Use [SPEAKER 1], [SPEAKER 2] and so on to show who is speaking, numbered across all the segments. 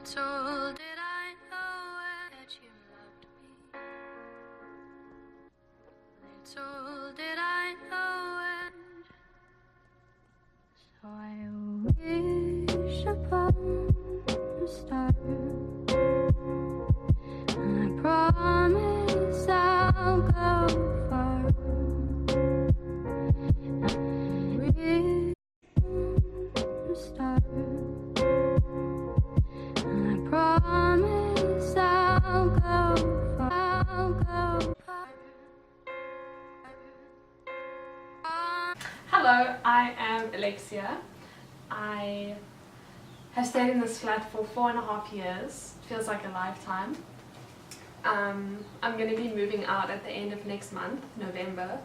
[SPEAKER 1] Little did I know that you loved me. Little did I know it. So I wish upon a star, and I promise I'll go far. I wish a star. I promise I'll go far. I'll go far.
[SPEAKER 2] Hello, I am Alexia. I have stayed in this flat for 4.5 years. It feels like a lifetime. I'm going to be moving out at the end of next month, November,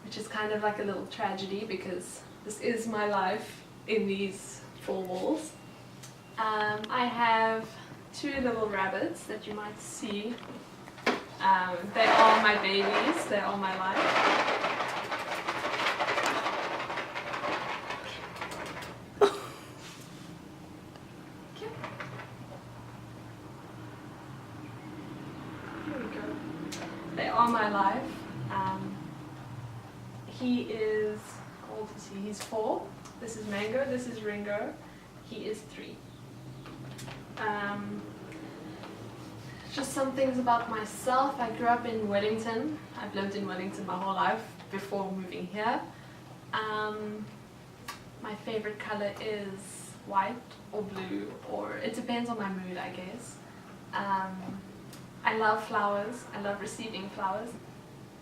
[SPEAKER 2] which is kind of like a little tragedy because this is my life in these four walls. I have two little rabbits that you might see. They are my babies, they are my life. They are my life. He is, how old is he? He's 4. This is Mango, this is Ringo. He is 3. Just some things about myself. I grew up in Wellington. I've lived in Wellington my whole life before moving here. My favorite color is white or blue, or it depends on my mood, I guess. I love flowers. I love receiving flowers.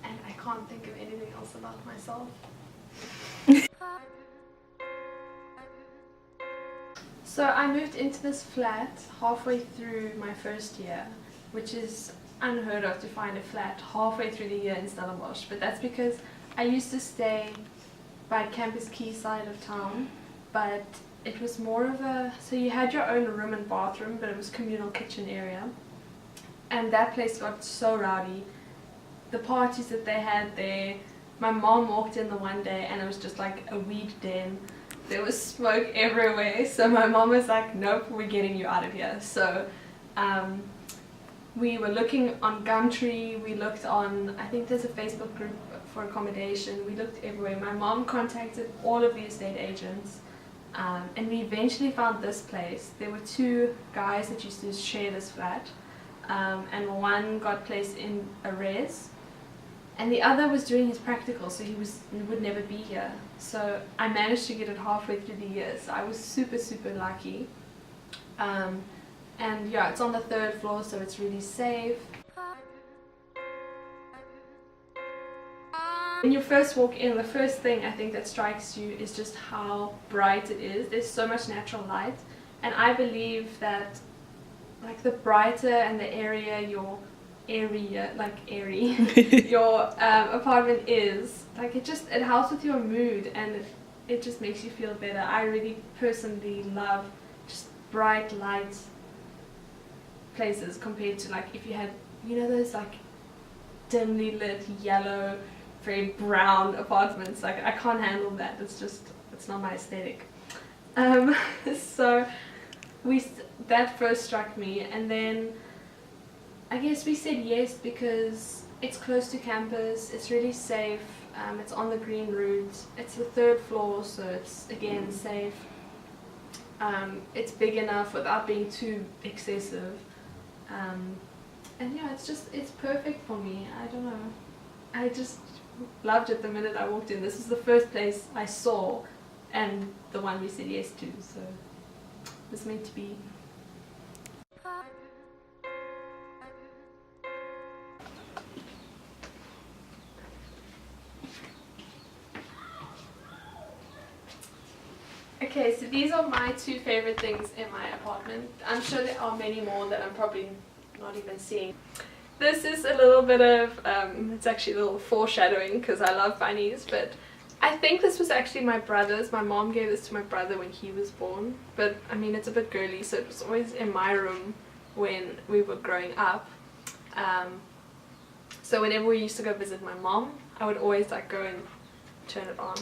[SPEAKER 2] And I can't think of anything else about myself. So I moved into this flat halfway through my first year, which is unheard of to find a flat halfway through the year in Stellenbosch. But that's because I used to stay by Campus Quay side of town, but it was more of a, so you had your own room and bathroom, but it was communal kitchen area. And that place got so rowdy. The parties that they had there, my mom walked in the one day and it was just like a weed den. There was smoke everywhere, so my mom was like, nope, we're getting you out of here. So we were looking on Gumtree, we looked on, I think there's a Facebook group for accommodation, we looked everywhere. My mom contacted all of the estate agents, and we eventually found this place. There were 2 guys that used to share this flat, and one got placed in a res, and the other was doing his practical, so he would never be here. So I managed to get it halfway through the year, so I was super lucky. And yeah, it's on the 3rd floor, so it's really safe. When you first walk in, the first thing I think that strikes you is just how bright it is. There's so much natural light, and I believe that like the brighter and the airier your your apartment is, like it helps with your mood, and it just makes you feel better. I really personally love just bright light places compared to like if you had, you know, those like dimly lit yellow, very brown apartments. Like I can't handle that. It's not my aesthetic. So that first struck me, and then I guess we said yes because it's close to campus, it's really safe, it's on the green route, it's the 3rd floor, so it's again safe. It's big enough without being too excessive, and yeah, it's perfect for me. I don't know, I just loved it the minute I walked in. This is the first place I saw, and the one we said yes to, so it was meant to be. Okay, so these are my 2 favorite things in my apartment. I'm sure there are many more that I'm probably not even seeing. This is a little bit of, it's actually a little foreshadowing because I love bunnies, but I think this was actually my brother's. My mom gave this to my brother when he was born, but I mean it's a bit girly, so it was always in my room when we were growing up. So whenever we used to go visit my mom, I would always like go and turn it on.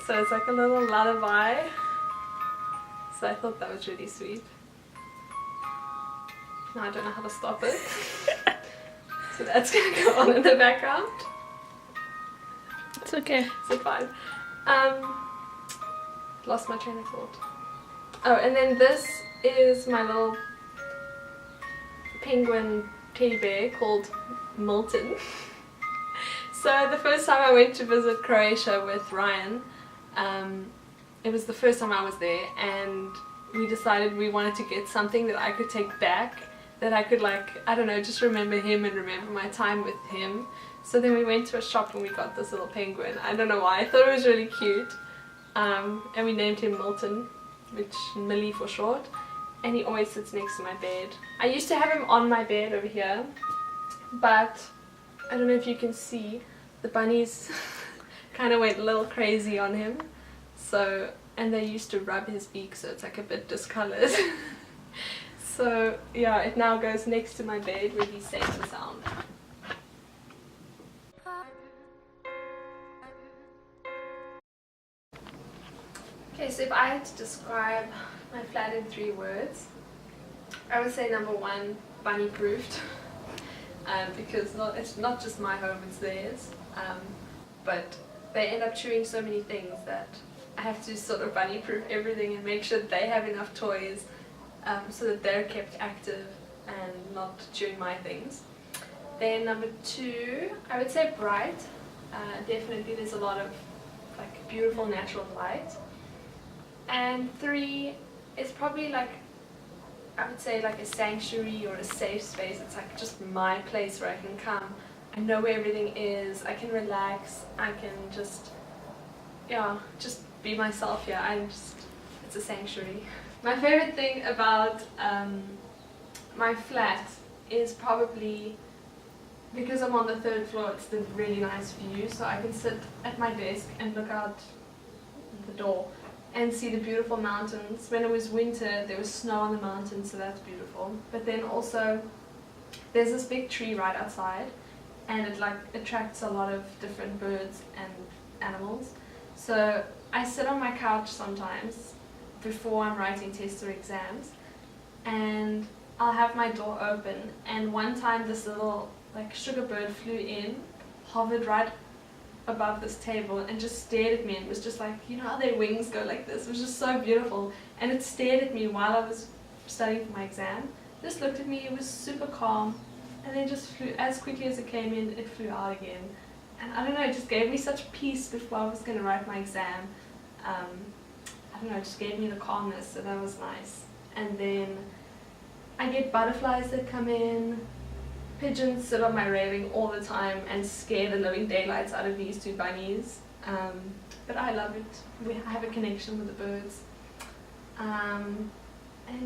[SPEAKER 2] So it's like a little lullaby. So I thought that was really sweet. Now I don't know how to stop it. So that's gonna go on in the background.
[SPEAKER 3] It's okay.
[SPEAKER 2] So fine. Lost my train of thought. Oh, and then this is my little penguin teddy bear called Milton. So the first time I went to visit Croatia with Ryan, it was the first time I was there, and we decided we wanted to get something that I could take back, that I could, like, I don't know, just remember him and remember my time with him. So then we went to a shop and we got this little penguin. I don't know why, I thought it was really cute. And we named him Milton, which Millie for short, and he always sits next to my bed. I used to have him on my bed over here, but I don't know if you can see, the bunnies kind of went a little crazy on him. So, and they used to rub his beak, so it's like a bit discolored. So yeah, it now goes next to my bed where he's safe and sound. Okay, so if I had to describe my flat in 3 words, I would say number 1, bunny proofed. Because it's not just my home, it's theirs. But they end up chewing so many things that I have to sort of bunny proof everything and make sure they have enough toys so that they're kept active and not chewing my things. Then number 2, I would say bright. Definitely there's a lot of like beautiful natural light. And 3 is probably like, I would say like a sanctuary or a safe space. It's like just my place where I can come. I know where everything is. I can relax. I can just, yeah, just be myself here. It's a sanctuary. My favorite thing about my flat is probably, because I'm on the 3rd floor, it's the really nice view. So I can sit at my desk and look out the door and see the beautiful mountains. When it was winter, there was snow on the mountains, so that's beautiful. But then also, there's this big tree right outside, and it like attracts a lot of different birds and animals. So I sit on my couch sometimes before I'm writing tests or exams, and I'll have my door open. And one time, this little like sugar bird flew in, hovered right above this table and just stared at me, and it was just like, you know how their wings go like this? It was just so beautiful, and it stared at me while I was studying for my exam. Just looked at me, it was super calm, and then just flew as quickly as it came in, it flew out again. And I don't know, it just gave me such peace before I was going to write my exam. I don't know, it just gave me the calmness, so that was nice. And then I get butterflies that come in. Pigeons sit on my railing all the time and scare the living daylights out of these 2 bunnies. But I love it. I have a connection with the birds. And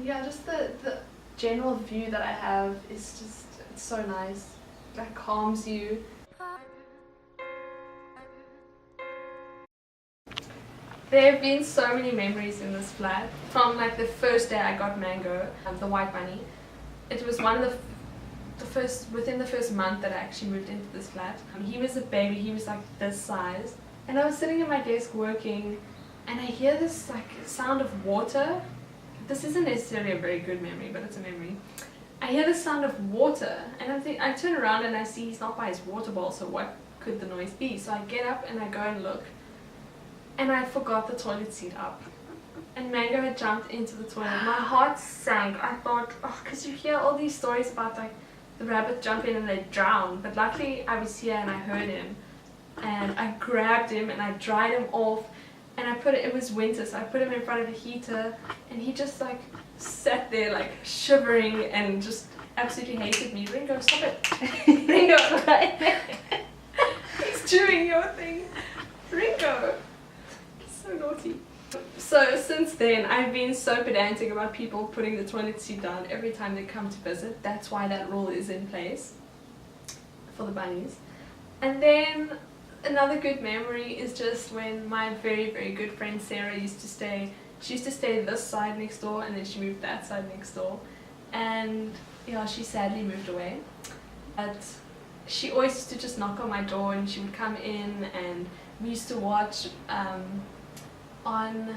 [SPEAKER 2] yeah, just the general view that I have is just, it's so nice. That calms you. There have been so many memories in this flat. From like the first day I got Mango, the white bunny. It was one of the within the first month that I actually moved into this flat. He was a baby, he was like this size, and I was sitting at my desk working, and I hear this like sound of water. This isn't necessarily a very good memory, but it's a memory. I hear the sound of water, and I turn around and I see he's not by his water bowl, so what could the noise be? So I get up and I go and look, and I forgot the toilet seat up. And Mango had jumped into the toilet. My heart sank. I thought, oh, because you hear all these stories about like the rabbit jump in and they drown, but luckily I was here and I heard him, and I grabbed him and I dried him off, and I put it was winter, so I put him in front of a heater, and he just like sat there like shivering and just absolutely hated me. Ringo, stop it. Ringo, he's chewing your thing. Ringo, so naughty. So since then, I've been so pedantic about people putting the toilet seat down every time they come to visit. That's why that rule is in place for the bunnies. And then another good memory is just when my very, very good friend Sarah used to stay. She used to stay this side next door, and then she moved that side next door. And yeah, she sadly moved away. But she always used to just knock on my door, and she would come in, and we used to watch on,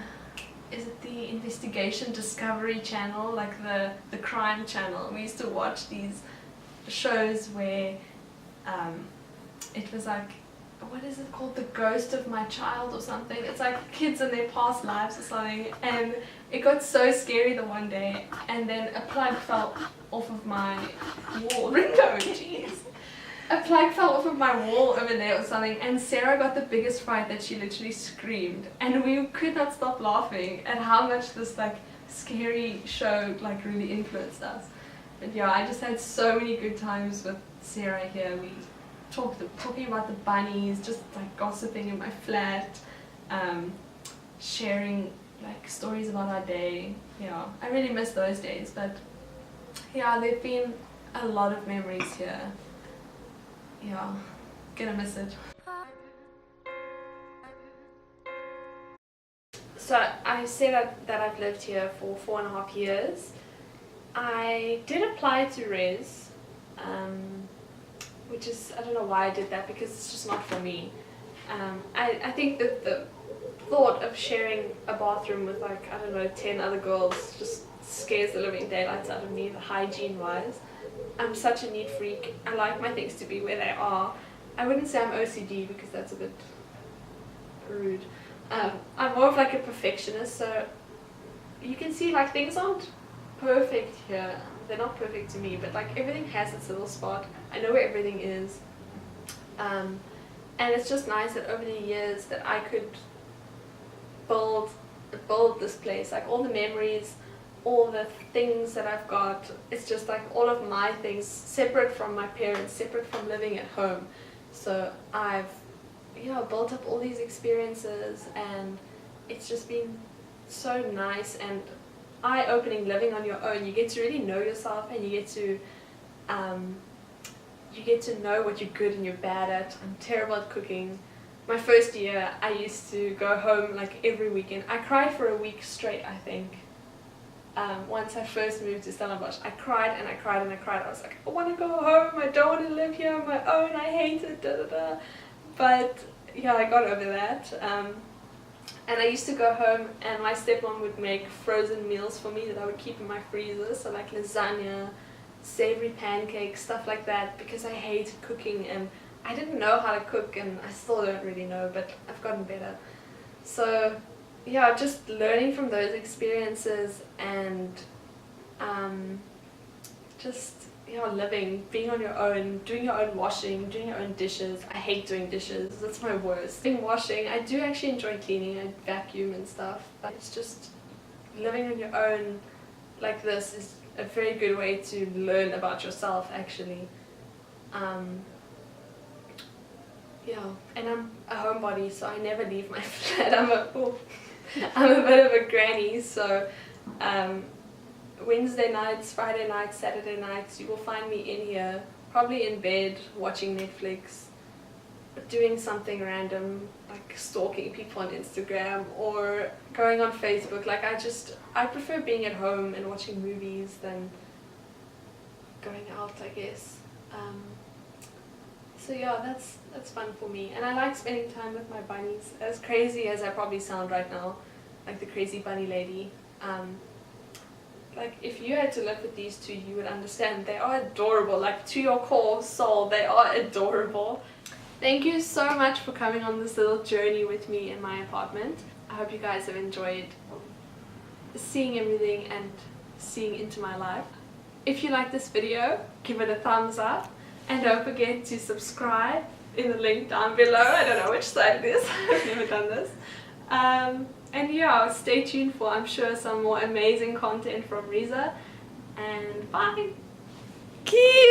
[SPEAKER 2] is it the Investigation Discovery channel, like the crime channel. We used to watch these shows where it was like, what is it called, The Ghost of My Child or something. It's like kids in their past lives or something, and it got so scary the one day, and then a plug fell off of my wall. RIngo, jeez. A plug fell off of my wall over there or something, and Sarah got the biggest fright that she literally screamed, and we could not stop laughing at how much this like scary show like really influenced us. But yeah, I just had so many good times with Sarah here. We talking about the bunnies, just like gossiping in my flat, sharing like stories about our day. Yeah, I really miss those days, but yeah, there've been a lot of memories here. Yeah, gonna miss it. So I said that I've lived here for 4.5 years. I did apply to Res, which is, I don't know why I did that, because it's just not for me. I think that the thought of sharing a bathroom with like, I don't know, 10 other girls just scares the living daylights out of me, hygiene wise. I'm such a neat freak. I like my things to be where they are. I wouldn't say I'm OCD because that's a bit rude. I'm more of like a perfectionist, so you can see like things aren't perfect here. They're not perfect to me, but like everything has its little spot. I know where everything is. And it's just nice that over the years that I could build this place, like all the memories, all the things that I've got. It's just like all of my things separate from my parents, separate from living at home. So I've, you know, built up all these experiences, and it's just been so nice and eye-opening living on your own. You get to really know yourself, and you get to know what you're good and you're bad at. I'm terrible at cooking. My first year I used to go home like every weekend. I cried for a week straight, I think. Once I first moved to Stellenbosch, I cried and I cried and I cried. I was like, I want to go home, I don't want to live here on my own, I hate it, da da da. But yeah, I got over that. And I used to go home and my stepmom would make frozen meals for me that I would keep in my freezer. So like lasagna, savory pancakes, stuff like that, because I hated cooking and I didn't know how to cook, and I still don't really know, but I've gotten better. So yeah, just learning from those experiences and just, you know, living, being on your own, doing your own washing, doing your own dishes. I hate doing dishes, that's my worst. Doing washing, I do actually enjoy cleaning, I vacuum and stuff, but it's just living on your own like this is a very good way to learn about yourself actually. Yeah, and I'm a homebody, so I never leave my flat. I'm a bit of a granny, so Wednesday nights, Friday nights, Saturday nights, you will find me in here, probably in bed, watching Netflix, doing something random, like stalking people on Instagram, or going on Facebook. Like I prefer being at home and watching movies than going out, I guess. So yeah, that's fun for me, and I like spending time with my bunnies. As crazy as I probably sound right now, like the crazy bunny lady, like if you had to live with these two, you would understand. They are adorable, like to your core soul, they are adorable. Thank you so much for coming on this little journey with me in my apartment. I hope you guys have enjoyed seeing everything and seeing into my life. If you like this video, give it a thumbs up. And don't forget to subscribe in the link down below. I don't know which side it is. I've never done this. And yeah, stay tuned for, I'm sure, some more amazing content from Reza. And bye! Cute!